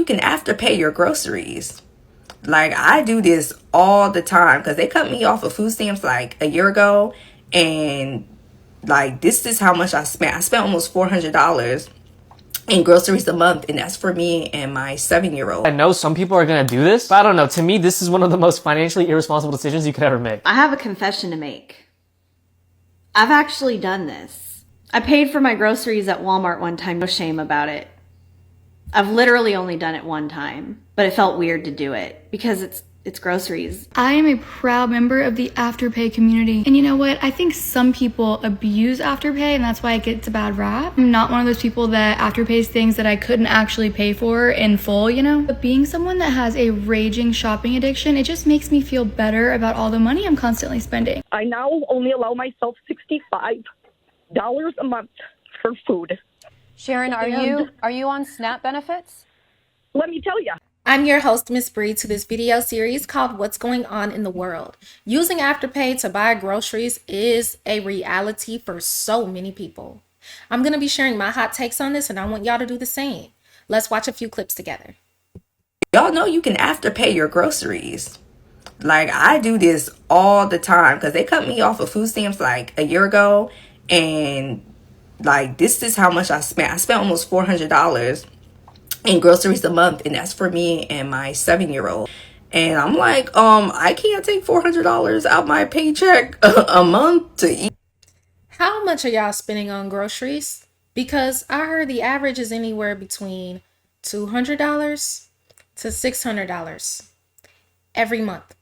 can afterpay your groceries. Like, I do this all the time because they cut me off of food stamps like a year ago, and like, this is how much I spent. I spent almost $400 in groceries a month, and that's for me and my 7-year-old. I know some people are gonna do this, but I don't know. To me, this is one of the most financially irresponsible decisions you could ever make. I have a confession to make. I've actually done this. I paid for my groceries at Walmart one time. No shame about it. I've literally only done it one time, but it felt weird to do it because it's groceries. I am a proud member of the Afterpay community. And you know what? I think some people abuse Afterpay, and that's why it gets a bad rap. I'm not one of those people that Afterpays things that I couldn't actually pay for in full, you know? But being someone that has a raging shopping addiction, it just makes me feel better about all the money I'm constantly spending. I now only allow myself $65 a month for food. Sharon, are you on SNAP benefits? Let me tell you. I'm your host, Miss Bree, to this video series called What's Going On in the World. Using Afterpay to buy groceries is a reality for so many people. I'm going to be sharing my hot takes on this, and I want y'all to do the same. Let's watch a few clips together. Y'all know you can afterpay your groceries. Like, I do this all the time because they cut me off of food stamps like a year ago, and like, this is how much I spent. I spent almost $400 in groceries a month, and that's for me and my 7-year-old. And I'm like, I can't take $400 out my paycheck a month to eat. How much are y'all spending on groceries? Because I heard the average is anywhere between $200 to $600 every month.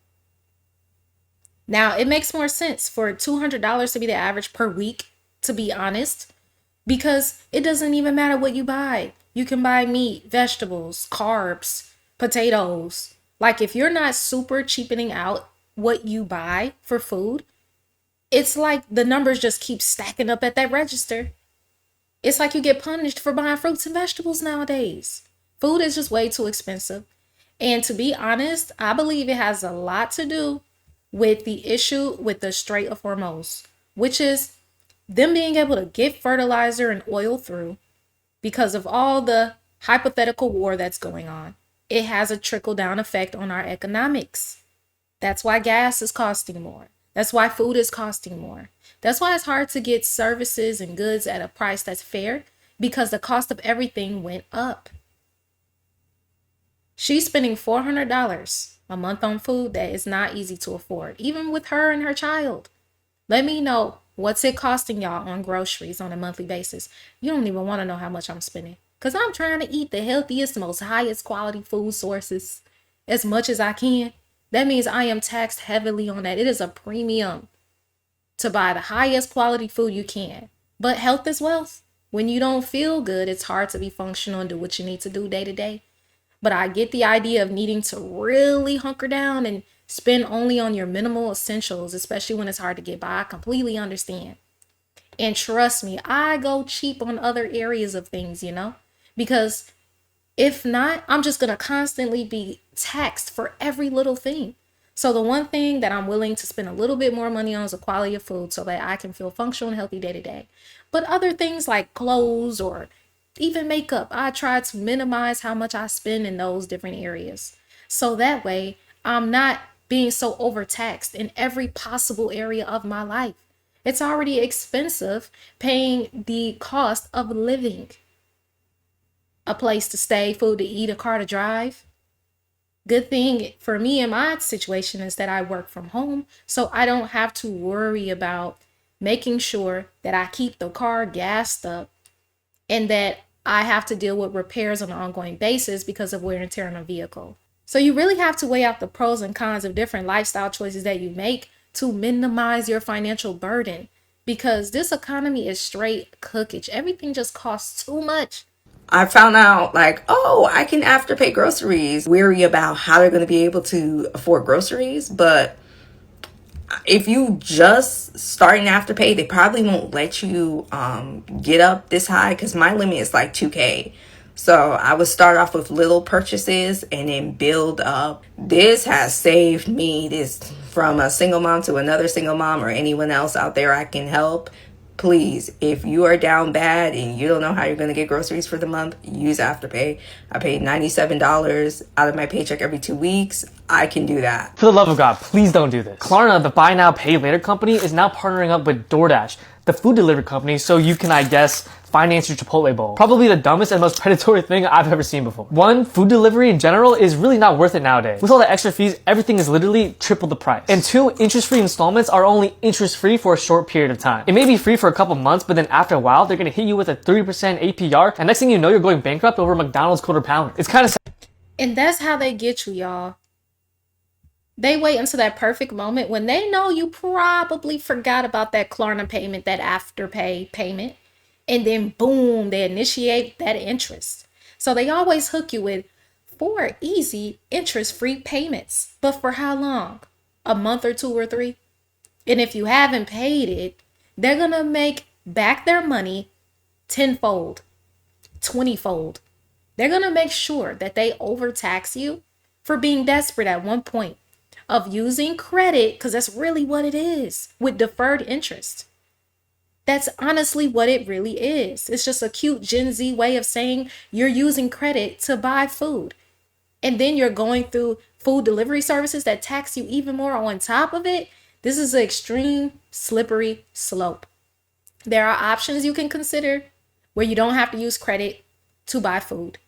Now, it makes more sense for $200 to be the average per week, to be honest, because it doesn't even matter what you buy. You can buy meat, vegetables, carbs, potatoes. Like, if you're not super cheapening out what you buy for food, it's like the numbers just keep stacking up at that register. It's like you get punished for buying fruits and vegetables nowadays. Food is just way too expensive. And to be honest, I believe it has a lot to do with the issue with the Strait of Hormuz, which is them being able to get fertilizer and oil through. Because of all the hypothetical war that's going on, it has a trickle-down effect on our economics. That's why gas is costing more. That's why food is costing more. That's why it's hard to get services and goods at a price that's fair, because the cost of everything went up. She's spending $400 a month on food that is not easy to afford, even with her and her child. Let me know. What's it costing y'all on groceries on a monthly basis? You don't even want to know how much I'm spending, because I'm trying to eat the healthiest, most highest quality food sources as much as I can. That means I am taxed heavily on that. It is a premium to buy the highest quality food you can. But health is wealth. When you don't feel good, it's hard to be functional and do what you need to do day to day. But I get the idea of needing to really hunker down and spend only on your minimal essentials, especially when it's hard to get by. I completely understand. And trust me, I go cheap on other areas of things, you know, because if not, I'm just going to constantly be taxed for every little thing. So the one thing that I'm willing to spend a little bit more money on is the quality of food so that I can feel functional and healthy day to day. But other things like clothes or even makeup, I try to minimize how much I spend in those different areas. So that way I'm not being so overtaxed in every possible area of my life. It's already expensive paying the cost of living. A place to stay, food to eat, a car to drive. Good thing for me in my situation is that I work from home, so I don't have to worry about making sure that I keep the car gassed up and that I have to deal with repairs on an ongoing basis because of wear and tear on a vehicle. So you really have to weigh out the pros and cons of different lifestyle choices that you make to minimize your financial burden, because this economy is straight cookage. Everything just costs too much. I found out, like, oh, I can afterpay groceries, weary about how they're going to be able to afford groceries. But if you just starting afterpay, they probably won't let you get up this high, because my limit is like $2,000. So I would start off with little purchases and then build up. This has saved me, this from a single mom to another single mom or anyone else out there I can help. please, if you are down bad and you don't know how you're going to get groceries for the month, use Afterpay. I pay $97 out of my paycheck every 2 weeks. I can do that. For the love of God, please don't do this. Klarna, the buy now, pay later company, is now partnering up with DoorDash, the food delivery company, so you can, I guess, finance your Chipotle bowl. Probably the dumbest and most predatory thing I've ever seen before. One, food delivery in general is really not worth it nowadays. With all the extra fees, everything is literally triple the price. And two, interest-free installments are only interest-free for a short period of time. It may be free for a couple months, but then after a while, they're gonna hit you with a 3% APR, and next thing you know, you're going bankrupt over McDonald's quarter pounder. It's kind of sad. And that's how they get you, y'all. They wait until that perfect moment when they know you probably forgot about that Klarna payment, that Afterpay payment, and then boom, they initiate that interest. So they always hook you with 4 easy interest-free payments. But for how long? A month or 2 or 3? And if you haven't paid it, they're gonna make back their money 10-fold, 20-fold. They're gonna make sure that they overtax you for being desperate at one point of using credit, because that's really what it is, with deferred interest. That's honestly what it really is. It's just a cute Gen Z way of saying you're using credit to buy food. And then you're going through food delivery services that tax you even more on top of it. This is an extreme slippery slope. There are options you can consider where you don't have to use credit to buy food,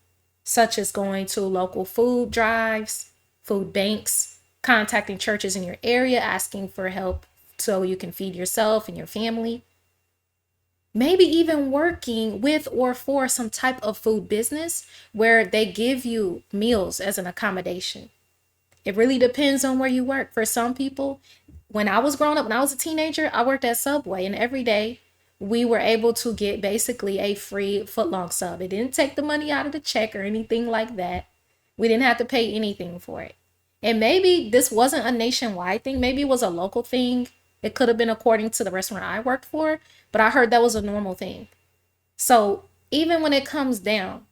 such as going to local food drives, food banks, contacting churches in your area, asking for help so you can feed yourself and your family. Maybe even working with or for some type of food business where they give you meals as an accommodation. It really depends on where you work. For some people, when I was growing up, when I was a teenager, I worked at Subway, and every day we were able to get basically a free footlong sub. It didn't take the money out of the check or anything like that. We didn't have to pay anything for it. And maybe this wasn't a nationwide thing. Maybe it was a local thing. It could have been according to the restaurant I worked for, but I heard that was a normal thing. So even when it comes down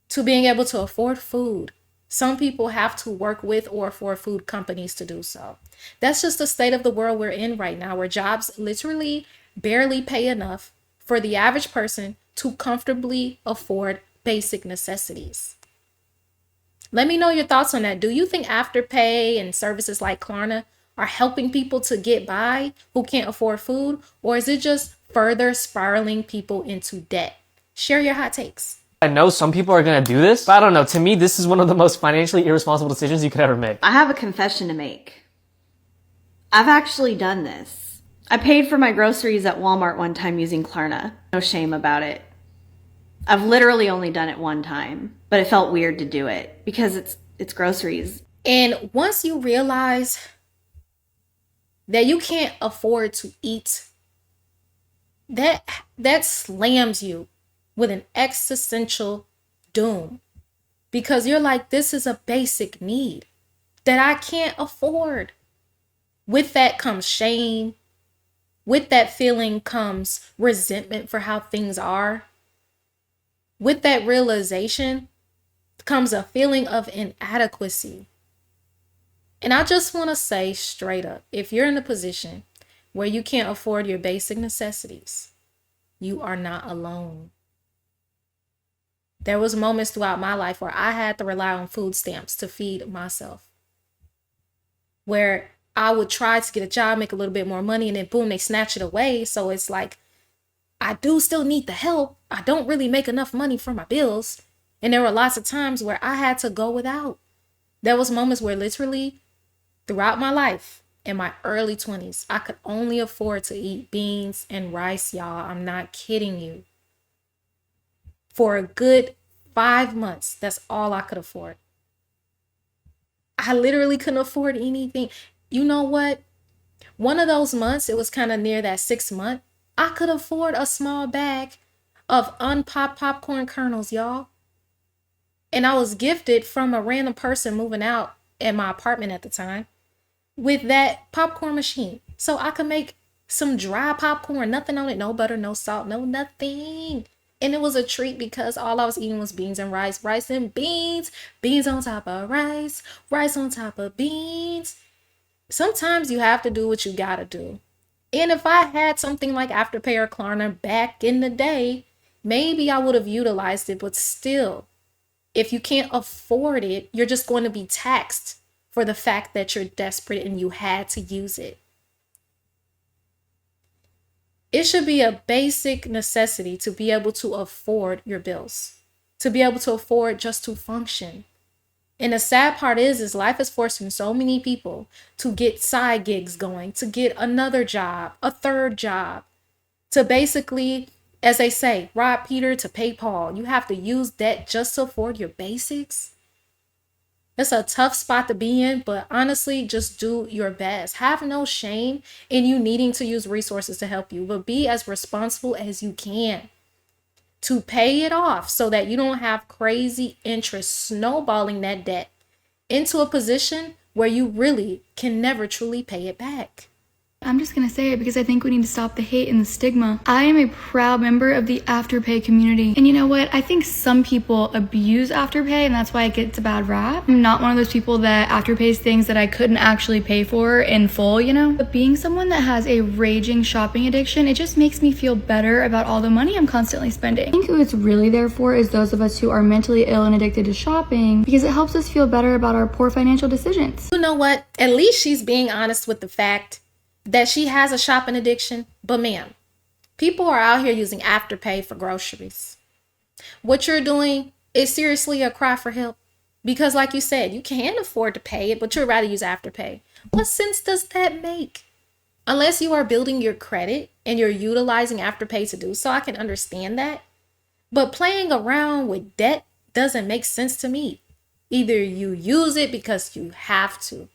to being able to afford food, some people have to work with or for food companies to do so. That's just the state of the world we're in right now, where jobs literally barely pay enough for the average person to comfortably afford basic necessities. Let me know your thoughts on that. Do you think Afterpay and services like Klarna are helping people to get by who can't afford food? Or is it just further spiraling people into debt? Share your hot takes. I know some people are gonna do this, but I don't know. To me, this is one of the most financially irresponsible decisions you could ever make. I have a confession to make. I've actually done this. I paid for my groceries at Walmart one time using Klarna. No shame about it. I've literally only done it one time, but it felt weird to do it because it's groceries. And once you realize that you can't afford to eat, that slams you with an existential doom, because you're like, this is a basic need that I can't afford. With that comes shame. With that feeling comes resentment for how things are. With that realization comes a feeling of inadequacy. And I just want to say straight up, if you're in a position where you can't afford your basic necessities, you are not alone. There was moments throughout my life where I had to rely on food stamps to feed myself, where I would try to get a job, make a little bit more money, and then boom, they snatch it away. So it's like, I do still need the help. I don't really make enough money for my bills. And there were lots of times where I had to go without. There was moments where literally throughout my life, in my early 20s, I could only afford to eat beans and rice, y'all. I'm not kidding you. For a good 5 months, that's all I could afford. I literally couldn't afford anything. You know what? One of those months, it was kind of near that 6th month, I could afford a small bag of unpopped popcorn kernels, y'all. And I was gifted from a random person moving out at my apartment at the time with that popcorn machine. So I could make some dry popcorn, nothing on it, no butter, no salt, no nothing. And it was a treat because all I was eating was beans and rice, rice and beans, beans on top of rice, rice on top of beans. Sometimes you have to do what you gotta do. And if I had something like Afterpay or Klarna back in the day, maybe I would have utilized it, but still, if you can't afford it, you're just going to be taxed for the fact that you're desperate and you had to use it. It should be a basic necessity to be able to afford your bills, to be able to afford just to function. And the sad part is life is forcing so many people to get side gigs going, to get another job, a third job, to basically, as they say, rob Peter to pay Paul. You have to use debt just to afford your basics. It's a tough spot to be in, but honestly, just do your best. Have no shame in you needing to use resources to help you, but be as responsible as you can to pay it off so that you don't have crazy interest snowballing that debt into a position where you really can never truly pay it back. I'm just gonna say it because I think we need to stop the hate and the stigma. I am a proud member of the Afterpay community. And you know what? I think some people abuse Afterpay and that's why it gets a bad rap. I'm not one of those people that Afterpays things that I couldn't actually pay for in full, you know? But being someone that has a raging shopping addiction, it just makes me feel better about all the money I'm constantly spending. I think who it's really there for is those of us who are mentally ill and addicted to shopping because it helps us feel better about our poor financial decisions. You know what? At least she's being honest with the fact that she has a shopping addiction. But ma'am, people are out here using Afterpay for groceries. What you're doing is seriously a cry for help. Because like you said, you can't afford to pay it, but you'd rather use Afterpay. What sense does that make? Unless you are building your credit and you're utilizing Afterpay to do so, I can understand that. But playing around with debt doesn't make sense to me. Either you use it because you have to,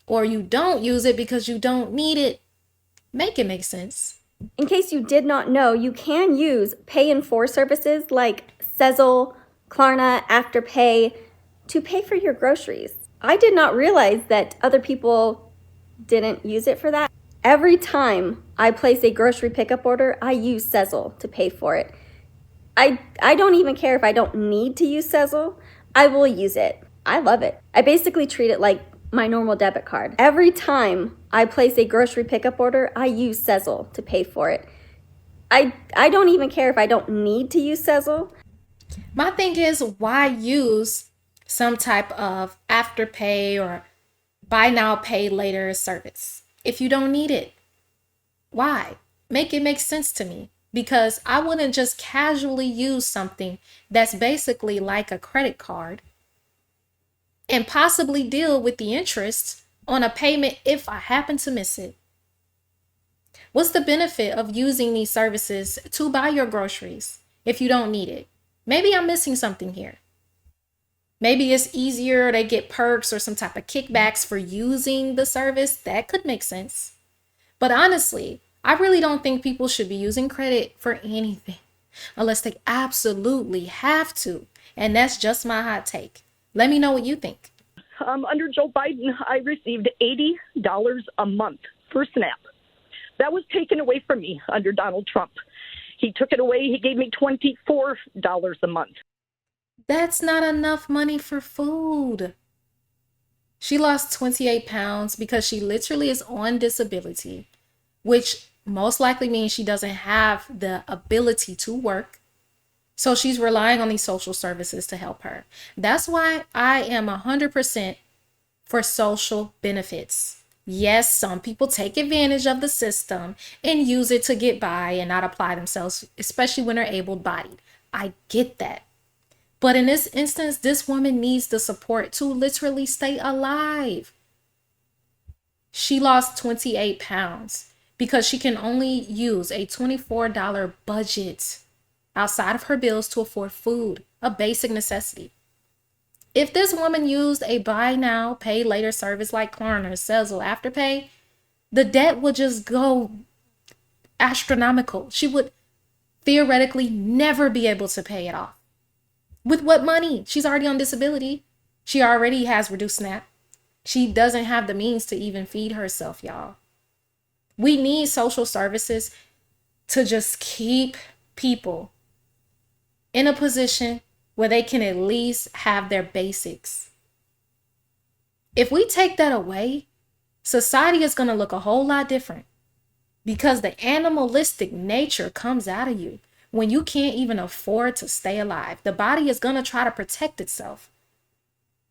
or you don't use it because you don't need it. Make it make sense. In case you did not know, you can use pay in 4 services like Sezzle, Klarna, Afterpay to pay for your groceries. I did not realize that other people didn't use it for that. Every time I place a grocery pickup order, I use Sezzle to pay for it. I don't even care if I don't need to use Sezzle. I will use it. I love it. I basically treat it like my normal debit card. Every time I place a grocery pickup order, I use Sezzle to pay for it. I don't even care if I don't need to use Sezzle. My thing is, why use some type of Afterpay or buy now, pay later service if you don't need it? Why? Make it make sense to me. Because I wouldn't just casually use something that's basically like a credit card and possibly deal with the interest on a payment if I happen to miss it. What's the benefit of using these services to buy your groceries if you don't need it? Maybe I'm missing something here. Maybe it's easier, they get perks or some type of kickbacks for using the service. That could make sense. But honestly, I really don't think people should be using credit for anything unless they absolutely have to. And that's just my hot take. Let me know what you think. Under Joe Biden, I received $80 a month for SNAP. That was taken away from me under Donald Trump. He took it away. He gave me $24 a month. That's not enough money for food. She lost 28 pounds because she literally is on disability, which most likely means she doesn't have the ability to work. So she's relying on these social services to help her. That's why I am 100% for social benefits. Yes, some people take advantage of the system and use it to get by and not apply themselves, especially when they're able-bodied. I get that. But in this instance, this woman needs the support to literally stay alive. She lost 28 pounds because she can only use a $24 budget outside of her bills to afford food, a basic necessity. If this woman used a buy now, pay later service like Klarna, Sezzle, Afterpay, the debt would just go astronomical. She would theoretically never be able to pay it off. With what money? She's already on disability. She already has reduced SNAP. She doesn't have the means to even feed herself, y'all. We need social services to just keep people in a position where they can at least have their basics. If we take that away, society is going to look a whole lot different. because the animalistic nature comes out of you. When you can't even afford to stay alive, the body is going to try to protect itself.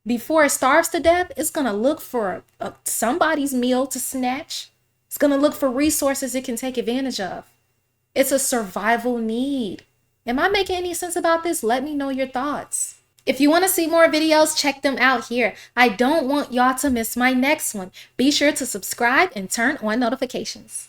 Before it starves to death, it's going to look for somebody's meal to snatch. It's going to look for resources it can take advantage of. It's a survival need. Am I making any sense about this? Let me know your thoughts. If you want to see more videos, check them out here. I don't want y'all to miss my next one. Be sure to subscribe and turn on notifications.